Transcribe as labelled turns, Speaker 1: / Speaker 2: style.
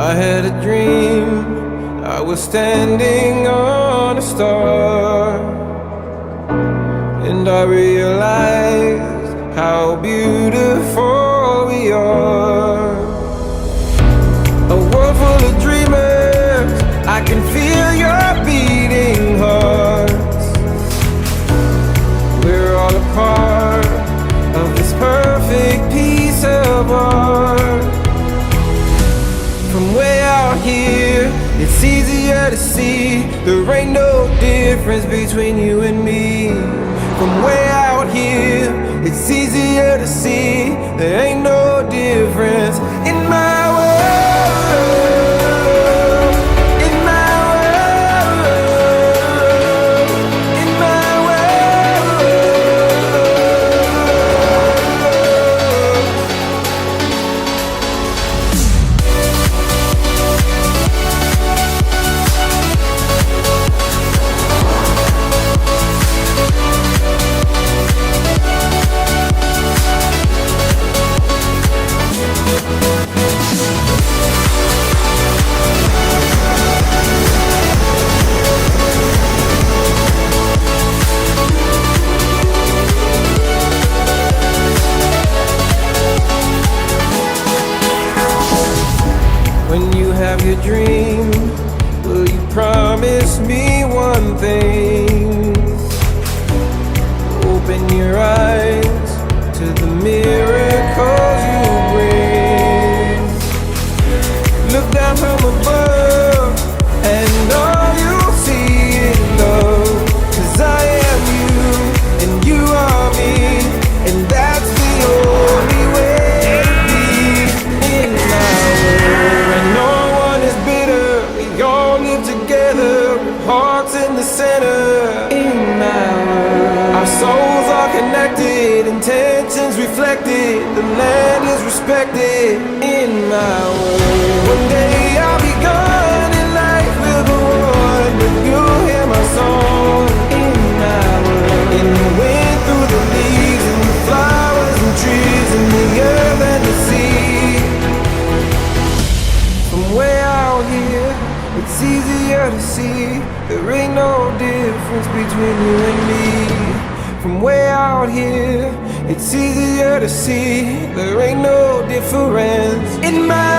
Speaker 1: I had a dream, I was standing on a star, and I realized how beautiful we are. A world full of dreamers, I can feel your beating hearts. We're all a part of this perfect piece of art. From way out here, it's easier to see there ain't no difference between you and me. From way out here, it's easier to see there ain't no difference in my world, in my world, in my world. When you have your dream, will you promise me one thing? Open your eyes to the miracles you bring. Look down from above, and all you'll see is love. 'Cause I am you, and you are me, and that's the only way to be in my world. Where no one is bitter, we all live together, with hearts in the center. In my world, our souls are connected, intentions reflected, the land is respected. In my world, one day I'll be gone and life will go on, but you'll hear my song. In my world, in the wind, through the leaves, and the flowers and trees, and the earth and the sea. From way out here, it's easier to see there ain't no difference between you and me. From way out here, it's easier to see there ain't no difference in my